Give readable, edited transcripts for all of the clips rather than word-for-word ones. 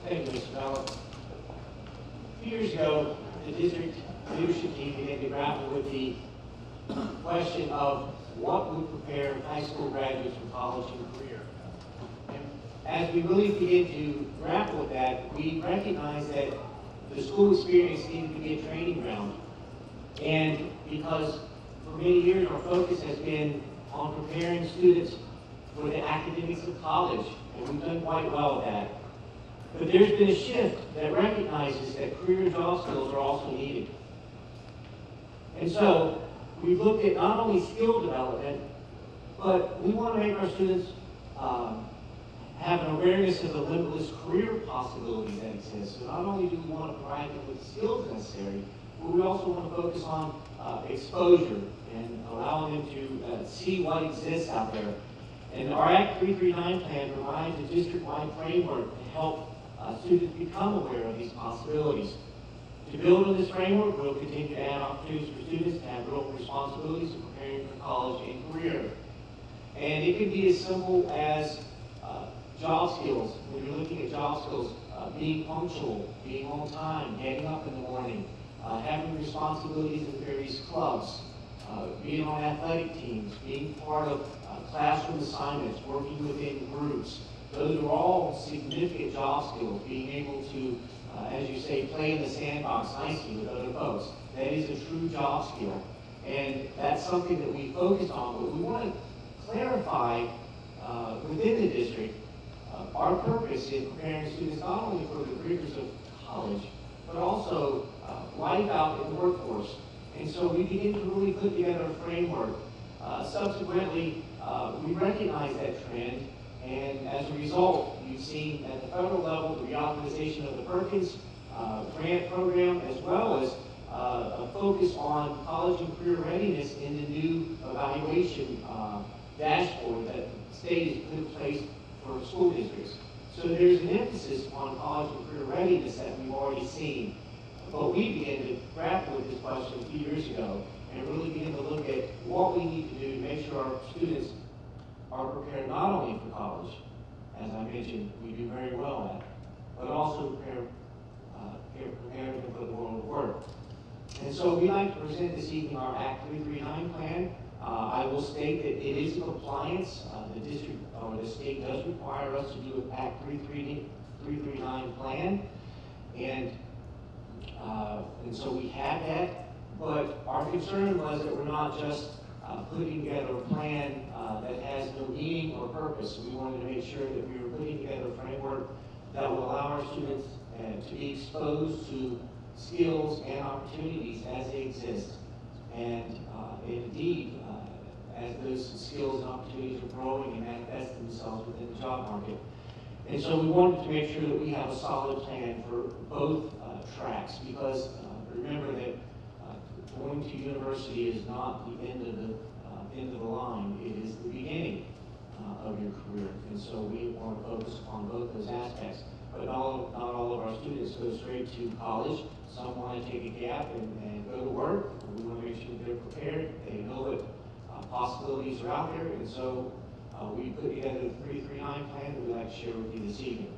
Thank you, Mr. Bell. A few years ago, the district leadership team began to grapple with the question of what would prepare high school graduates for college and career. And as we really began to grapple with that, we recognized that the school experience needed to be a training ground. And because for many years our focus has been on preparing students for the academics of college, and we've done quite well with that. But there's been a shift that recognizes that career and job skills are also needed. And so we've looked at not only skill development, but we want to make our students have an awareness of the limitless career possibilities that exist. So not only do we want to provide them with the skills necessary, but we also want to focus on exposure and allowing them to see what exists out there. And our Act 339 plan provides a district-wide framework to help students become aware of these possibilities. To build on this framework, we'll continue to add opportunities for students to have real responsibilities in preparing for college and career. And it can be as simple as job skills. When you're looking at job skills, being punctual, being on time, getting up in the morning, having responsibilities in various clubs, being on athletic teams, being part of classroom assignments, working within groups. Those are all significant job skills. Being able to, as you say, play in the sandbox nicely with other folks. That is a true job skill. And that's something that we focus on, but we want to clarify within the district our purpose in preparing students not only for the rigors of college, but also life out in the workforce. And so we begin to really put together a framework. Subsequently, we recognize that trend, and as a result, you've seen at the federal level the reauthorization of the Perkins grant program, as well as a focus on college and career readiness in the new evaluation dashboard that the state has put in place for school districts. So there's an emphasis on college and career readiness that we've already seen. But we began to grapple with this question a few years ago and really begin to look at what we need to do to make sure our students are prepared not only for college, as I mentioned, we do very well at, but also prepare them for the world of work. And so we'd like to present this evening our Act 339 plan. I will state that it is in compliance. The district or the state does require us to do an Act 339 plan, and so we had that. But our concern was that we're not just putting together a plan that has no meaning or purpose. We wanted to make sure that we were putting together a framework that will allow our students to be exposed to skills and opportunities as they exist. And indeed, as those skills and opportunities are growing and manifest themselves within the job market. And so we wanted to make sure that we have a solid plan for both tracks, because remember that going to university is not the end of the line. It is the beginning of your career. And so we want to focus on both those aspects. But not all of our students go straight to college. Some want to take a gap and go to work. We want to make sure they're prepared. They know what possibilities are out there. And so we put together a 339 plan that we'd like to share with you this evening.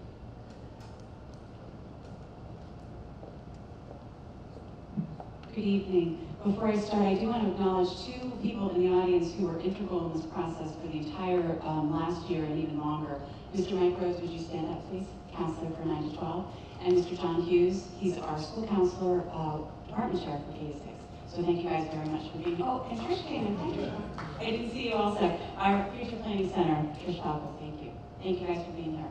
Good evening. Before I start, I do want to acknowledge two people in the audience who were integral in this process for the entire last year and even longer. Mr. Mike Rose, would you stand up, please? Counselor for 9 to 12. And Mr. John Hughes, he's our school counselor, department chair for K-6. So thank you guys very much for being here. Oh, and Trish came in. Thank you. I didn't see you also. Our Future Planning Center, Trish Falco, thank you. Thank you guys for being here.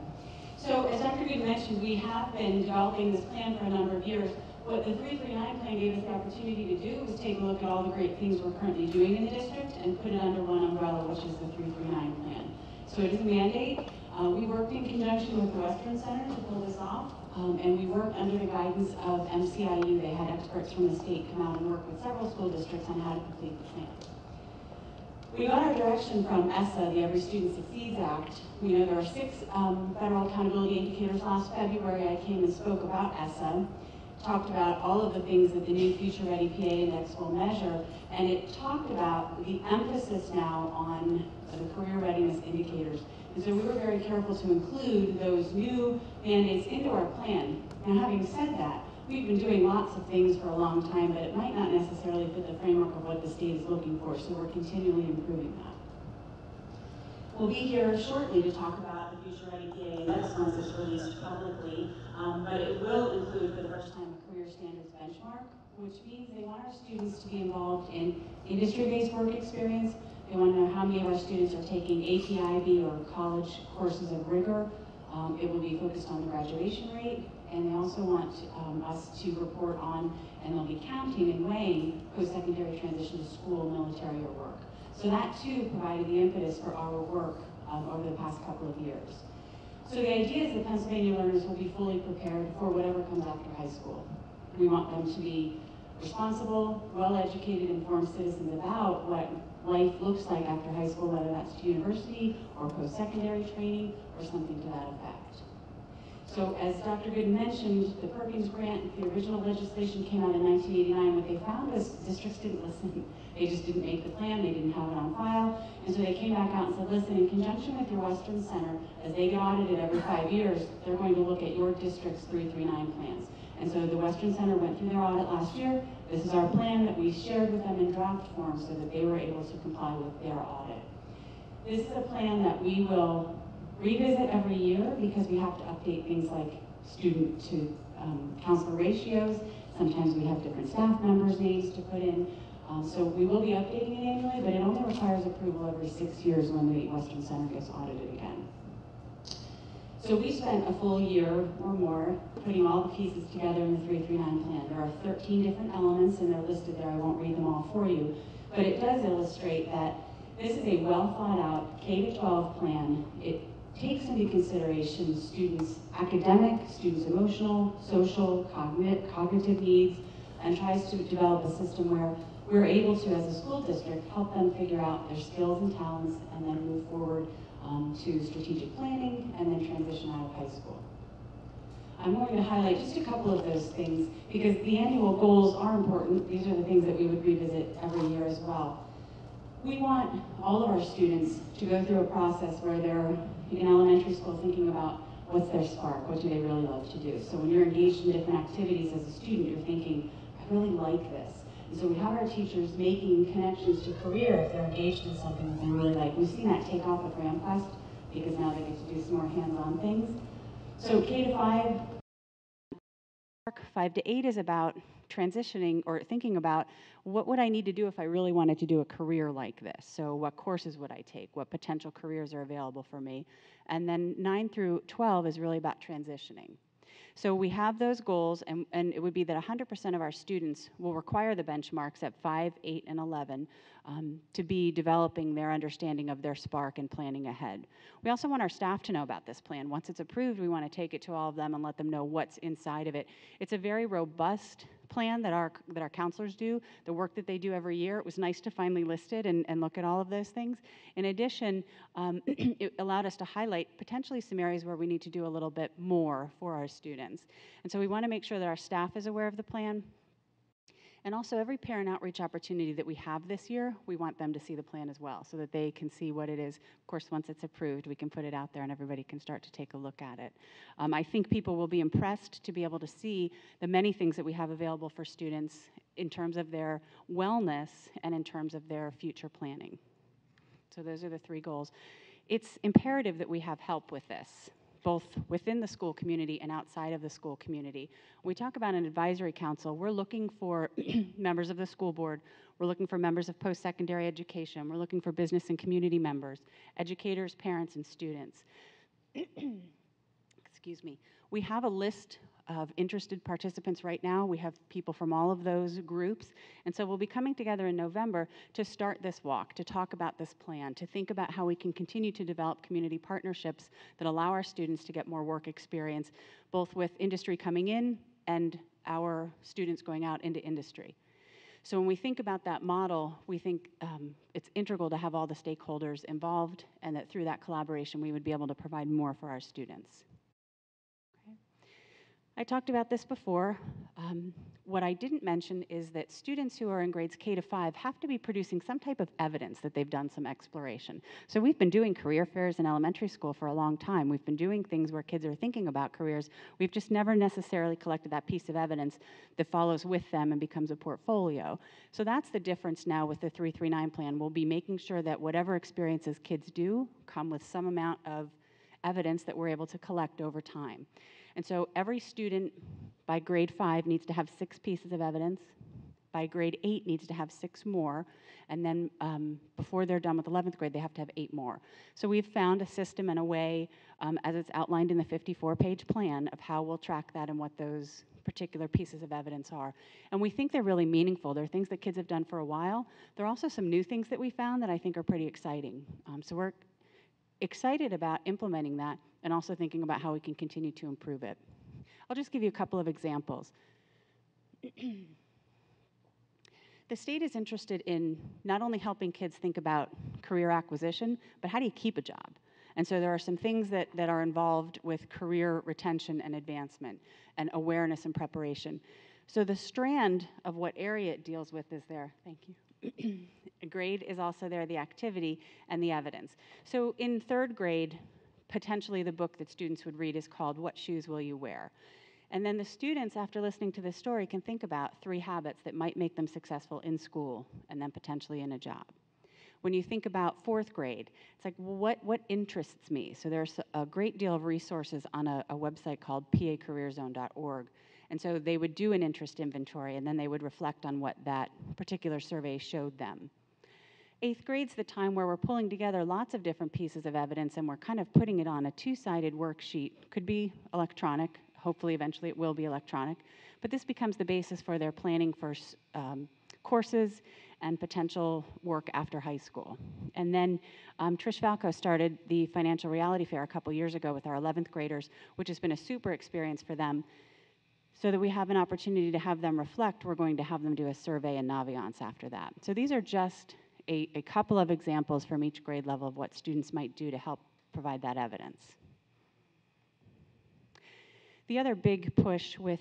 So as Dr. Good mentioned, we have been developing this plan for a number of years. What the 339 plan gave us the opportunity to do was take a look at all the great things we're currently doing in the district and put it under one umbrella, which is the 339 plan. So it is a mandate. We worked in conjunction with the Western Center to pull this off, and we worked under the guidance of MCIU. They had experts from the state come out and work with several school districts on how to complete the plan. We got our direction from ESSA, the Every Student Succeeds Act. We know there are 6 federal accountability indicators. Last February, I came and spoke about ESSA, talked about all of the things that the new Future Ready PA Index will measure, and it talked about the emphasis now on the career readiness indicators. And so we were very careful to include those new mandates into our plan. Now, having said that, we've been doing lots of things for a long time, but it might not necessarily fit the framework of what the state is looking for, so we're continually improving that. We'll be here shortly to talk about the Future Ready PA Index once it's released publicly, but it will include for the first time a career standards benchmark, which means they want our students to be involved in industry-based work experience. They want to know how many of our students are taking APIB or college courses of rigor. It will be focused on the graduation rate, and they also want us to report on, and they'll be counting and weighing post-secondary transition to school, military, or work. So that too provided the impetus for our work over the past couple of years. So the idea is that Pennsylvania learners will be fully prepared for whatever comes after high school. We want them to be responsible, well-educated, informed citizens about what life looks like after high school, whether that's to university or post-secondary training or something to that effect. So as Dr. Good mentioned, the Perkins Grant, the original legislation came out in 1989. What they found was districts didn't listen. They just didn't make the plan, they didn't have it on file. And so they came back out and said, listen, in conjunction with your Western Center, as they get audited every 5 years, they're going to look at your district's 339 plans. And so the Western Center went through their audit last year. This is our plan that we shared with them in draft form so that they were able to comply with their audit. This is a plan that we will revisit every year because we have to update things like student to counselor ratios. Sometimes we have different staff members' names to put in. So we will be updating it annually, but it only requires approval every 6 years when the Western Center gets audited again. So we spent a full year or more putting all the pieces together in the 339 plan. There are 13 different elements and they're listed there. I won't read them all for you, but it does illustrate that this is a well thought out K-12 plan. It takes into consideration students' academic, students' emotional, social, cognitive needs, and tries to develop a system where we're able to, as a school district, help them figure out their skills and talents and then move forward to strategic planning and then transition out of high school. I'm going to highlight just a couple of those things because the annual goals are important. These are the things that we would revisit every year as well. We want all of our students to go through a process where they're in elementary school thinking about what's their spark, what do they really love to do. So when you're engaged in different activities as a student, you're thinking, I really like this. And so we have our teachers making connections to career if they're engaged in something that they really like. We've seen that take off at GrandQuest because now they get to do some more hands-on things. So K to 5, 5 to 8 is about transitioning or thinking about what would I need to do if I really wanted to do a career like this. So what courses would I take? What potential careers are available for me? And then 9 through 12 is really about transitioning. So we have those goals, and it would be that 100% of our students will require the benchmarks at 5, 8, and 11 to be developing their understanding of their spark and planning ahead. We also want our staff to know about this plan. Once it's approved, we want to take it to all of them and let them know what's inside of it. It's a very robust plan that our counselors do, the work that they do every year. It was nice to finally list it and look at all of those things. In addition, it allowed us to highlight potentially some areas where we need to do a little bit more for our students. And so we want to make sure that our staff is aware of the plan. And also every parent outreach opportunity that we have this year, we want them to see the plan as well so that they can see what it is. Of course, once it's approved, we can put it out there and everybody can start to take a look at it. I think people will be impressed to be able to see the many things that we have available for students in terms of their wellness and in terms of their future planning. So those are the 3 goals. It's imperative that we have help with this, both within the school community and outside of the school community. When we talk about an advisory council, we're looking for members of the school board, we're looking for members of post-secondary education, we're looking for business and community members, educators, parents, and students. Excuse me. We have a list of interested participants right now. We have people from all of those groups. And so we'll be coming together in November to start this walk, to talk about this plan, to think about how we can continue to develop community partnerships that allow our students to get more work experience, both with industry coming in and our students going out into industry. So when we think about that model, we think it's integral to have all the stakeholders involved and that through that collaboration, we would be able to provide more for our students. I talked about this before. what I didn't mention is that students who are in grades K to 5 have to be producing some type of evidence that they've done some exploration. So we've been doing career fairs in elementary school for a long time. We've been doing things where kids are thinking about careers. We've just never necessarily collected that piece of evidence that follows with them and becomes a portfolio. So that's the difference now with the 339 plan. We'll be making sure that whatever experiences kids do come with some amount of evidence that we're able to collect over time. And so every student by grade 5 needs to have 6 pieces of evidence. By grade 8 needs to have 6 more. And then before they're done with 11th grade, they have to have 8 more. So we've found a system and a way, as it's outlined in the 54-page plan, of how we'll track that and what those particular pieces of evidence are. And we think they're really meaningful. They're things that kids have done for a while. There are also some new things that we found that I think are pretty exciting. So we're excited about implementing that and also thinking about how we can continue to improve it. I'll just give you a couple of examples. The state is interested in not only helping kids think about career acquisition, but how do you keep a job? And so there are some things that are involved with career retention and advancement and awareness and preparation. So the strand of what area it deals with is there. Thank you. A grade is also there, the activity and the evidence. So in 3rd grade, potentially the book that students would read is called What Shoes Will You Wear? And then the students, after listening to this story, can think about 3 habits that might make them successful in school and then potentially in a job. When you think about 4th grade, it's like, well, what interests me? So there's a great deal of resources on a website called pacareerzone.org. And so they would do an interest inventory, and then they would reflect on what that particular survey showed them. 8th grade's the time where we're pulling together lots of different pieces of evidence, and we're kind of putting it on a 2-sided worksheet. Could be electronic. Hopefully, eventually, it will be electronic. But this becomes the basis for their planning for courses and potential work after high school. And then Trish Falco started the Financial Reality Fair a couple years ago with our 11th graders, which has been a super experience for them. So that we have an opportunity to have them reflect, we're going to have them do a survey in Naviance after that. So these are just a couple of examples from each grade level of what students might do to help provide that evidence. The other big push with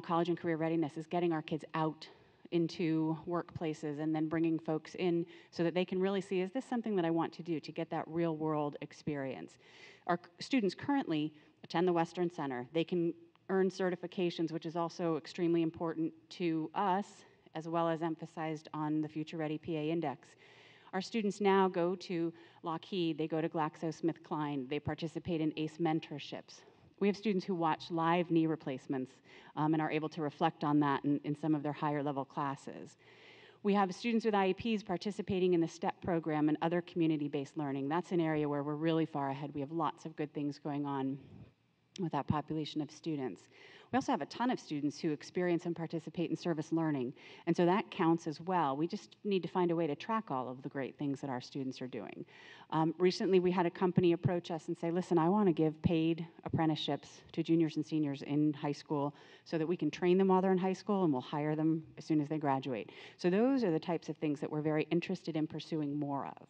college and career readiness is getting our kids out into workplaces and then bringing folks in so that they can really see, is this something that I want to do, to get that real world experience. Our students currently attend the Western Center. They can earn certifications, which is also extremely important to us, as well as emphasized on the Future Ready PA Index. Our students now go to Lockheed, they go to GlaxoSmithKline, they participate in ACE mentorships. We have students who watch live knee replacements and are able to reflect on that in some of their higher level classes. We have students with IEPs participating in the STEP program and other community-based learning. That's an area where we're really far ahead. We have lots of good things going on with that population of students. We also have a ton of students who experience and participate in service learning, and so that counts as well. We just need to find a way to track all of the great things that our students are doing. Recently, we had a company approach us and say, listen, I want to give paid apprenticeships to juniors and seniors in high school so that we can train them while they're in high school and we'll hire them as soon as they graduate. So those are the types of things that we're very interested in pursuing more of.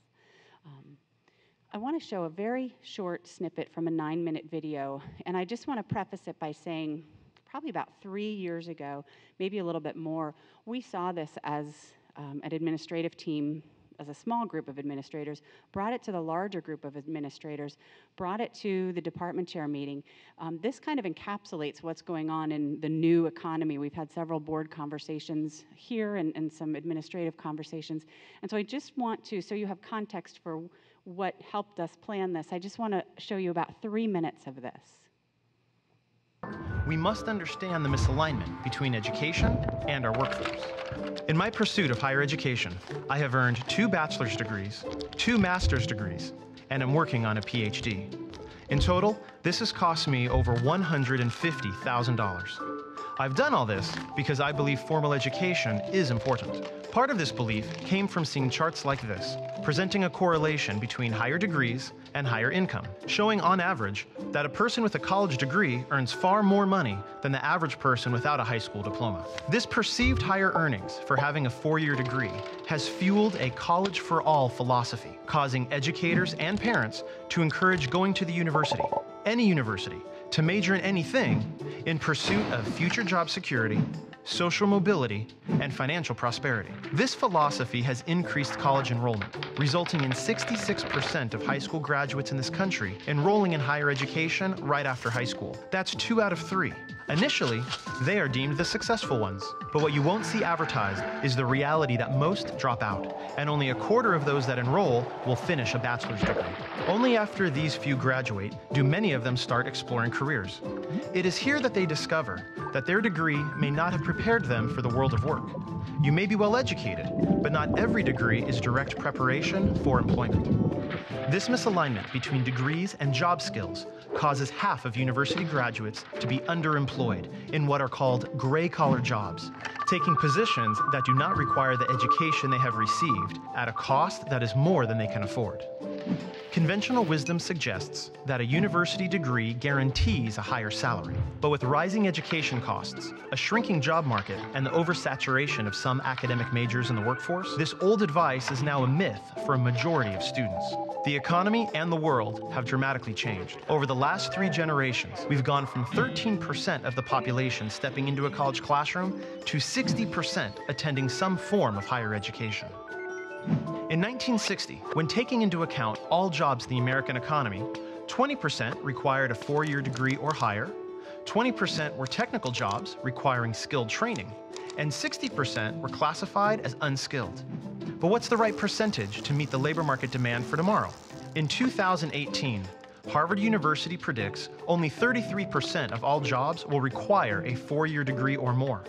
I want to show a very short snippet from a 9-minute video, and I just want to preface it by saying probably about 3 years ago, maybe a little bit more, we saw this as an administrative team, as a small group of administrators, brought it to the larger group of administrators, brought it to the department chair meeting. This kind of encapsulates what's going on in the new economy. We've had several board conversations here and some administrative conversations. And so I just want to, so you have context for what helped us plan this, I just want to show you about 3 minutes of this. We must understand the misalignment between education and our workforce. In my pursuit of higher education, I have earned 2 bachelor's degrees, 2 master's degrees, and am working on a PhD. In total, this has cost me over $150,000. I've done all this because I believe formal education is important. Part of this belief came from seeing charts like this, presenting a correlation between higher degrees and higher income, showing on average that a person with a college degree earns far more money than the average person without a high school diploma. This perceived higher earnings for having a 4-year degree has fueled a college for all philosophy, causing educators and parents to encourage going to the university, any university, to major in anything in pursuit of future job security, social mobility, and financial prosperity. This philosophy has increased college enrollment, resulting in 66% of high school graduates in this country enrolling in higher education right after high school. That's 2 out of 3. Initially, they are deemed the successful ones. But what you won't see advertised is the reality that most drop out, and only a quarter of those that enroll will finish a bachelor's degree. Only after these few graduate do many of them start exploring careers. It is here that they discover that their degree may not have prepared them for the world of work. You may be well educated, but not every degree is direct preparation for employment. This misalignment between degrees and job skills causes half of university graduates to be underemployed in what are called gray-collar jobs, taking positions that do not require the education they have received at a cost that is more than they can afford. Conventional wisdom suggests that a university degree guarantees a higher salary. But with rising education costs, a shrinking job market, and the oversaturation of some academic majors in the workforce, this old advice is now a myth for a majority of students. The economy and the world have dramatically changed. Over the last 3 generations, we've gone from 13% of the population stepping into a college classroom to 60% attending some form of higher education. In 1960, when taking into account all jobs in the American economy, 20% required a 4-year degree or higher, 20% were technical jobs requiring skilled training, and 60% were classified as unskilled. But what's the right percentage to meet the labor market demand for tomorrow? In 2018, Harvard University predicts only 33% of all jobs will require a 4-year degree or more,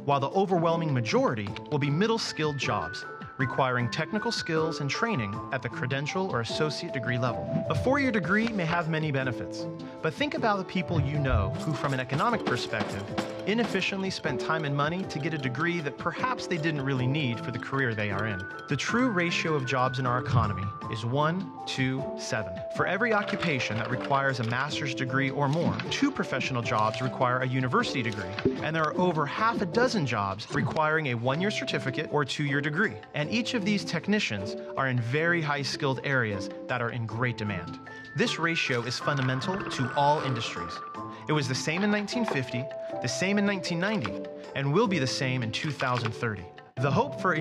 while the overwhelming majority will be middle-skilled jobs, requiring technical skills and training at the credential or associate degree level. A 4-year degree may have many benefits, but think about the people you know who, from an economic perspective, inefficiently spent time and money to get a degree that perhaps they didn't really need for the career they are in. The true ratio of jobs in our economy is 1 to 7. For every occupation that requires a master's degree or more, 2 professional jobs require a university degree, and there are over half a dozen jobs requiring a 1-year certificate or 2-year degree. And each of these technicians are in very high-skilled areas that are in great demand. This ratio is fundamental to all industries. It was the same in 1950, the same in 1990, and will be the same in 2030. The hope for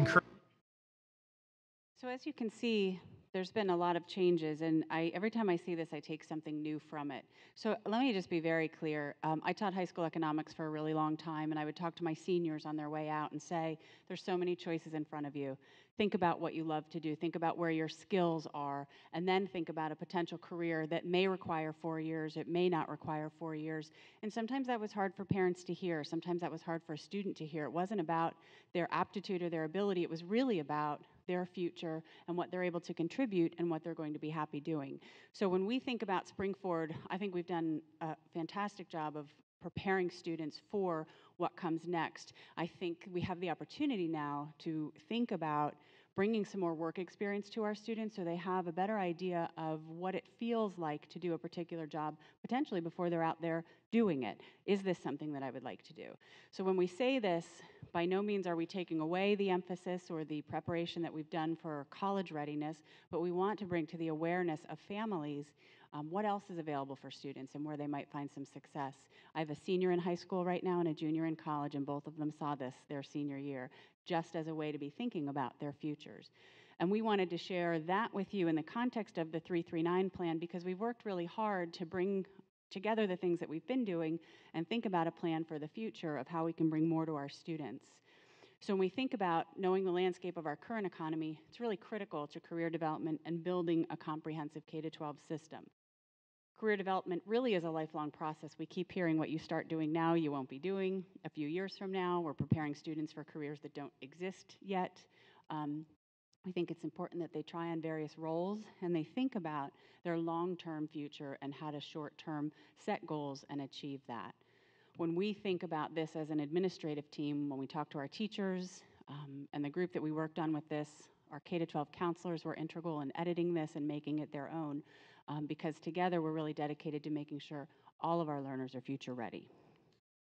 So as you can see, there's been a lot of changes, and every time I see this, I take something new from it. So let me just be very clear. I taught high school economics for a really long time, and I would talk to my seniors on their way out and say, there's so many choices in front of you. Think about what you love to do. Think about where your skills are, and then think about a potential career that may require 4 years. It may not require 4 years. And sometimes that was hard for parents to hear. Sometimes that was hard for a student to hear. It wasn't about their aptitude or their ability. It was really about their future and what they're able to contribute and what they're going to be happy doing. So when we think about Spring Forward, I think we've done a fantastic job of preparing students for what comes next. I think we have the opportunity now to think about bringing some more work experience to our students so they have a better idea of what it feels like to do a particular job, potentially before they're out there doing it. Is this something that I would like to do? So when we say this, by no means are we taking away the emphasis or the preparation that we've done for college readiness, but we want to bring to the awareness of families what else is available for students and where they might find some success. I have a senior in high school right now and a junior in college, and both of them saw this their senior year, just as a way to be thinking about their futures. And we wanted to share that with you in the context of the 339 plan, because we've worked really hard to bring together the things that we've been doing and think about a plan for the future of how we can bring more to our students. So when we think about knowing the landscape of our current economy, it's really critical to career development and building a comprehensive K-12 system. Career development really is a lifelong process. We keep hearing what you start doing now, you won't be doing a few years from now. We're preparing students for careers that don't exist yet. We think it's important that they try on various roles and they think about their long-term future and how to short-term set goals and achieve that. When we think about this as an administrative team, when we talk to our teachers and the group that we worked on with this, our K-12 counselors were integral in editing this and making it their own, because together we're really dedicated to making sure all of our learners are future ready.